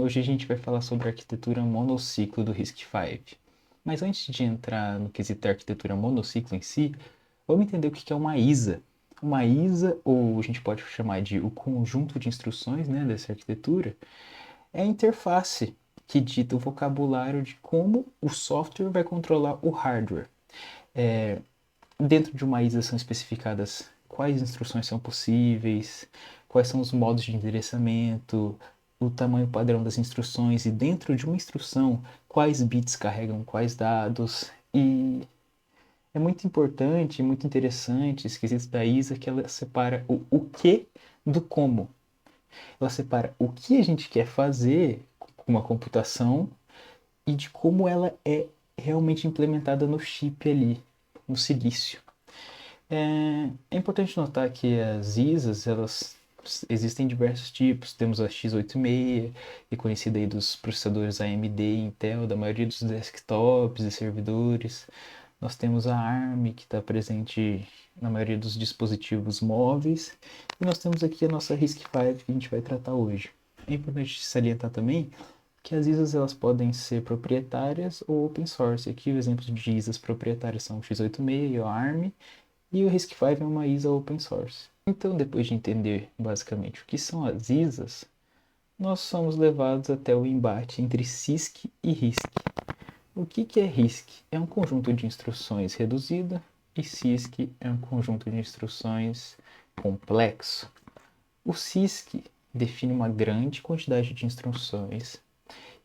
Hoje a gente vai falar sobre a arquitetura monociclo do RISC-V. Mas antes de entrar no quesito da arquitetura monociclo em si, vamos entender o que é uma ISA. Uma ISA, ou a gente pode chamar de o conjunto de instruções, né, dessa arquitetura, é a interface que dita o vocabulário de como o software vai controlar o hardware. Dentro de uma ISA são especificadas quais instruções são possíveis, quais são os modos de endereçamento, o tamanho padrão das instruções e dentro de uma instrução quais bits carregam quais dados. E é muito importante, muito interessante esse quesito da ISA que ela separa o que do como. Ela separa o que a gente quer fazer com uma computação e de como ela é realmente implementada no chip ali, no silício. É importante notar que as ISAs, elas existem diversos tipos. Temos a x86, que é conhecida aí dos processadores AMD e Intel, da maioria dos desktops e servidores. Nós temos a ARM, que está presente na maioria dos dispositivos móveis. E nós temos aqui a nossa RISC-V, que a gente vai tratar hoje. É importante salientar também que as ISAs elas podem ser proprietárias ou open source. Aqui os exemplos de ISAs proprietárias são o x86 e o ARM, e o RISC-V é uma ISA open source. Então, depois de entender basicamente o que são as ISAs, nós somos levados até o embate entre CISC e RISC. O que é RISC? É um conjunto de instruções reduzido e CISC é um conjunto de instruções complexo. O CISC define uma grande quantidade de instruções,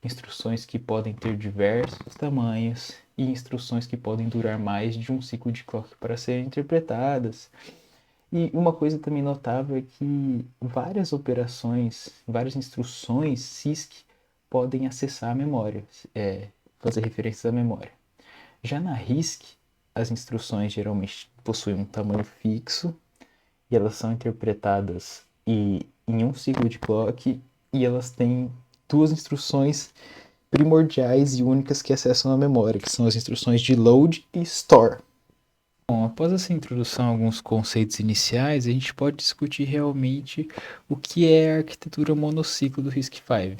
instruções que podem ter diversos tamanhos e instruções que podem durar mais de um ciclo de clock para serem interpretadas. E uma coisa também notável é que várias operações, várias instruções CISC podem acessar a memória, fazer referências à memória. Já na RISC, as instruções geralmente possuem um tamanho fixo e elas são interpretadas em um ciclo de clock e elas têm duas instruções primordiais e únicas que acessam a memória, que são as instruções de load e store. Bom, após essa introdução a alguns conceitos iniciais, a gente pode discutir realmente o que é a arquitetura monociclo do RISC-V.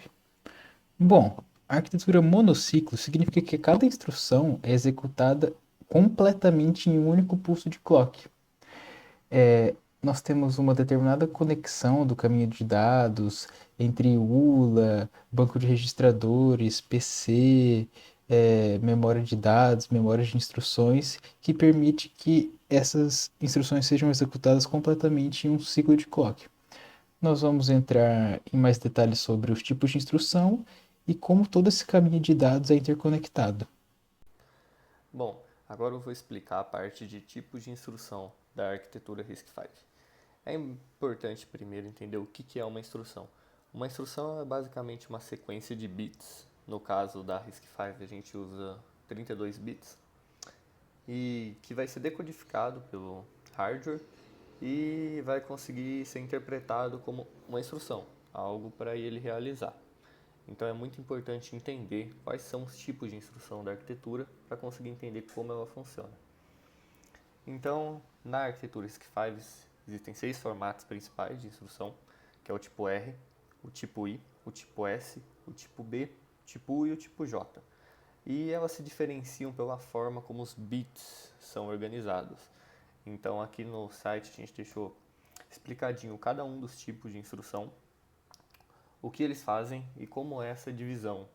Bom, a arquitetura monociclo significa que cada instrução é executada completamente em um único pulso de clock. Nós temos uma determinada conexão do caminho de dados entre ULA, banco de registradores, PC, memória de dados, memória de instruções, que permite que essas instruções sejam executadas completamente em um ciclo de clock. Nós vamos entrar em mais detalhes sobre os tipos de instrução e como todo esse caminho de dados é interconectado. Bom, agora eu vou explicar a parte de tipos de instrução da arquitetura RISC-V. É importante primeiro entender o que é uma instrução. Uma instrução é basicamente uma sequência de bits. No caso da RISC-V a gente usa 32 bits e que vai ser decodificado pelo hardware e vai conseguir ser interpretado como uma instrução, algo para ele realizar. Então é muito importante entender quais são os tipos de instrução da arquitetura para conseguir entender como ela funciona. Então, na arquitetura RISC-V existem 6 formatos principais de instrução, que é o tipo R, o tipo I, o tipo S, o tipo B, o tipo U e o tipo J. E elas se diferenciam pela forma como os bits são organizados. Então aqui no site a gente deixou explicadinho cada um dos tipos de instrução, o que eles fazem e como é essa divisão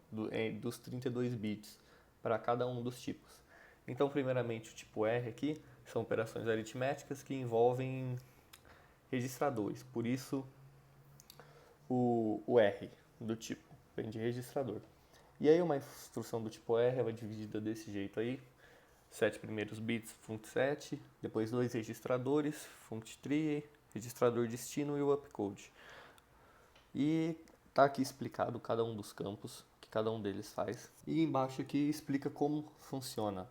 dos 32 bits para cada um dos tipos. Então, primeiramente, o tipo R aqui são operações aritméticas que envolvem registradores, por isso o R do tipo vem de registrador. E aí uma instrução do tipo R ela é dividida desse jeito aí, 7 primeiros bits funct7, depois 2 registradores, funct3, registrador destino e o opcode. E tá aqui explicado cada um dos campos que cada um deles faz. E embaixo aqui explica como funciona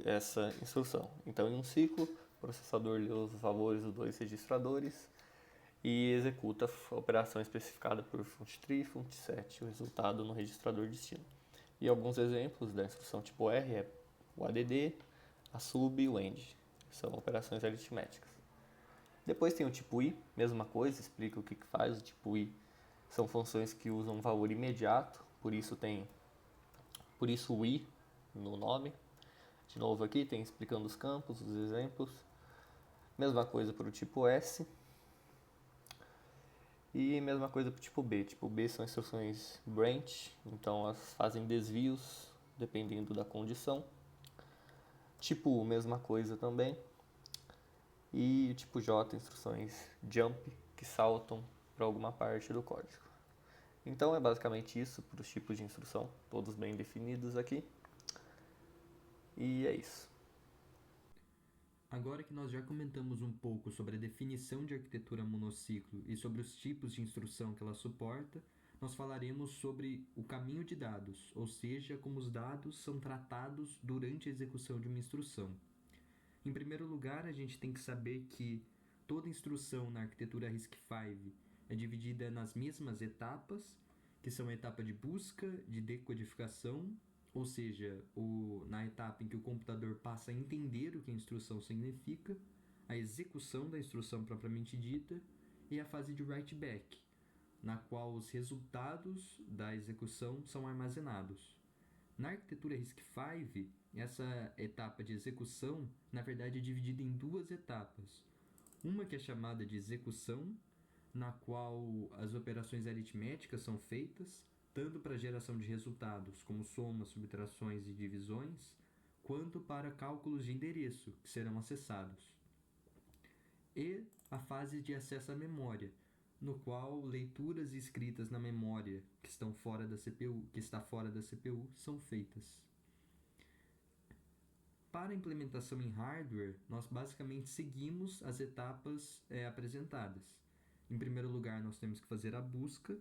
essa instrução. Então, em um ciclo, o processador lê os valores dos 2 registradores e executa a operação especificada por funct3 e funct7, o resultado no registrador destino. E alguns exemplos da instrução tipo R é o ADD, a sub e o end. São operações aritméticas. Depois tem o tipo I, mesma coisa, explica o que faz. O tipo I São funções que usam valor imediato, por isso o i no nome. De novo aqui tem explicando os campos, os exemplos. Mesma coisa para o tipo S. E mesma coisa para o tipo B. Tipo B são instruções branch, então elas fazem desvios dependendo da condição. Tipo U, mesma coisa também. E o tipo J, instruções jump, que saltam para alguma parte do código. Então é basicamente isso para os tipos de instrução, todos bem definidos aqui. E é isso. Agora que nós já comentamos um pouco sobre a definição de arquitetura monociclo e sobre os tipos de instrução que ela suporta, nós falaremos sobre o caminho de dados, ou seja, como os dados são tratados durante a execução de uma instrução. Em primeiro lugar, a gente tem que saber que toda instrução na arquitetura RISC-V é dividida nas mesmas etapas, que são a etapa de busca, de decodificação, ou seja, na etapa em que o computador passa a entender o que a instrução significa, a execução da instrução propriamente dita e a fase de write back, na qual os resultados da execução são armazenados. Na arquitetura RISC-V, essa etapa de execução, na verdade, é dividida em duas etapas. Uma que é chamada de execução, na qual as operações aritméticas são feitas, tanto para a geração de resultados, como somas, subtrações e divisões, quanto para cálculos de endereço, que serão acessados. E a fase de acesso à memória, no qual leituras e escritas na memória que está fora da CPU são feitas. Para a implementação em hardware, nós basicamente seguimos as etapas apresentadas. Em primeiro lugar, nós temos que fazer a busca.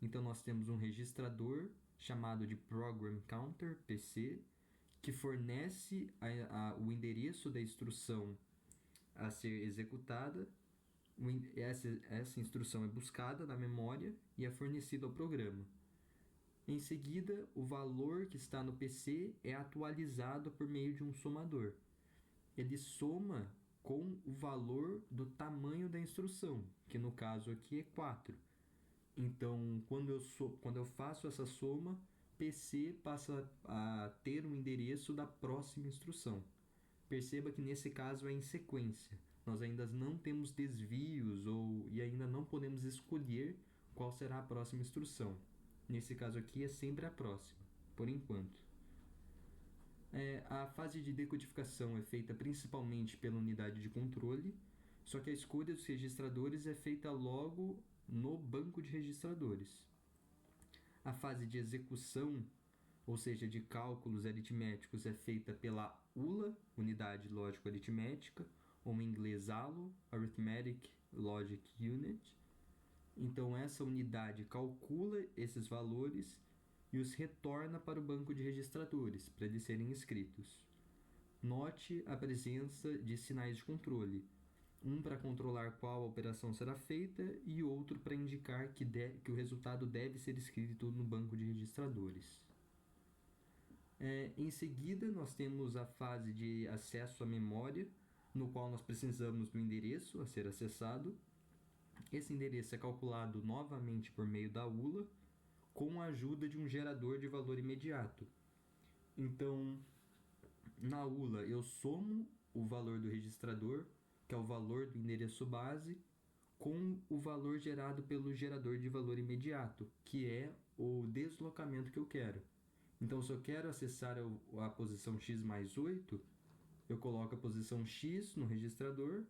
Então, nós temos um registrador chamado de Program Counter, PC, que fornece o endereço da instrução a ser executada. Essa instrução é buscada na memória e é fornecida ao programa. Em seguida, o valor que está no PC é atualizado por meio de um somador. Ele soma com o valor do tamanho da instrução, que no caso aqui é 4. Então, quando eu faço essa soma, PC passa a ter um endereço da próxima instrução. Perceba que nesse caso é em sequência. Nós ainda não temos desvios e ainda não podemos escolher qual será a próxima instrução. Nesse caso aqui é sempre a próxima, por enquanto. A fase de decodificação é feita principalmente pela unidade de controle, só que a escolha dos registradores é feita logo no banco de registradores. A fase de execução, ou seja, de cálculos aritméticos, é feita pela ULA, Unidade Lógico-Aritmética, ou em inglês ALO, Arithmetic Logic Unit. Então, essa unidade calcula esses valores e os retorna para o banco de registradores, para eles serem escritos. Note a presença de sinais de controle, um para controlar qual a operação será feita e outro para indicar que o resultado deve ser escrito no banco de registradores. Em seguida, nós temos a fase de acesso à memória, no qual nós precisamos do endereço a ser acessado. Esse endereço é calculado novamente por meio da ULA, com a ajuda de um gerador de valor imediato. Então, na ULA, eu somo o valor do registrador, que é o valor do endereço base, com o valor gerado pelo gerador de valor imediato, que é o deslocamento que eu quero. Então, se eu quero acessar a posição x mais 8, eu coloco a posição x no registrador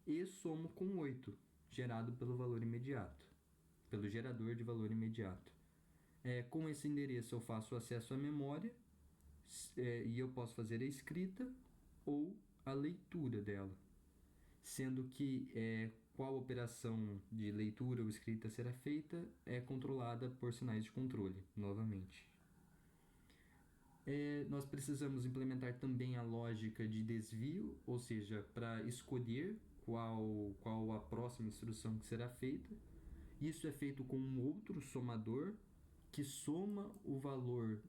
e somo com 8, gerado pelo valor imediato, pelo gerador de valor imediato. Com esse endereço eu faço acesso à memória e eu posso fazer a escrita ou a leitura dela, sendo que qual operação de leitura ou escrita será feita é controlada por sinais de controle, novamente. Nós precisamos implementar também a lógica de desvio, ou seja, para escolher qual a próxima instrução que será feita. Isso é feito com um outro somador que soma o valor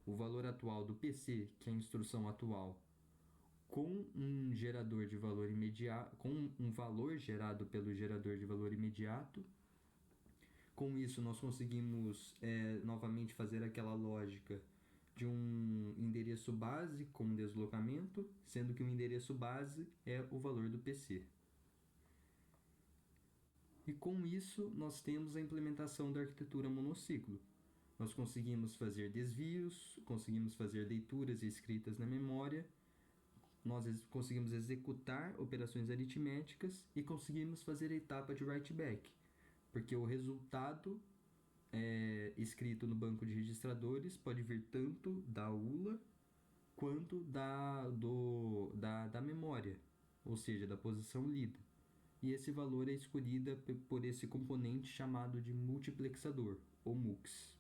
o valor atual do PC, que é a instrução atual, com um gerador de valor imediato, com um valor gerado pelo gerador de valor imediato, Com isso, nós conseguimos novamente fazer aquela lógica de um endereço base com deslocamento, sendo que o endereço base é o valor do PC. E com isso, nós temos a implementação da arquitetura monociclo. Nós conseguimos fazer desvios, conseguimos fazer leituras e escritas na memória, nós conseguimos executar operações aritméticas e conseguimos fazer a etapa de write-back, porque o resultado escrito no banco de registradores pode vir tanto da ULA quanto da memória, ou seja, da posição lida. E esse valor é escolhido por esse componente chamado de multiplexador, ou MUX.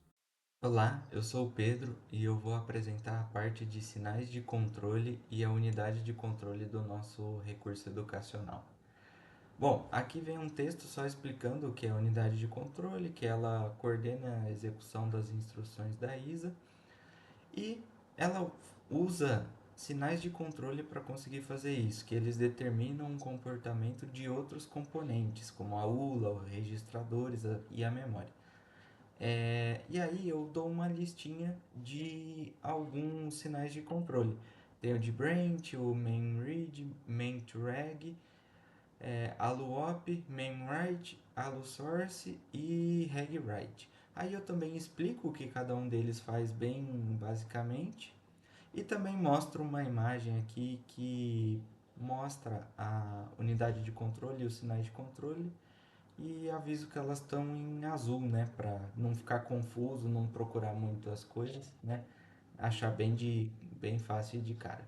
Olá, eu sou o Pedro e eu vou apresentar a parte de sinais de controle e a unidade de controle do nosso recurso educacional. Bom, aqui vem um texto só explicando o que é a unidade de controle, que ela coordena a execução das instruções da ISA e ela usa sinais de controle para conseguir fazer isso, que eles determinam o comportamento de outros componentes, como a ULA, os registradores e a memória. E aí eu dou uma listinha de alguns sinais de controle. Tem o de branch, o main read, main to reg, aluop, main write, alu source e reg write. Aí eu também explico o que cada um deles faz bem basicamente e também mostro uma imagem aqui que mostra a unidade de controle e os sinais de controle e aviso que elas estão em azul, né, para não ficar confuso, não procurar muito as coisas, né, achar bem fácil de cara.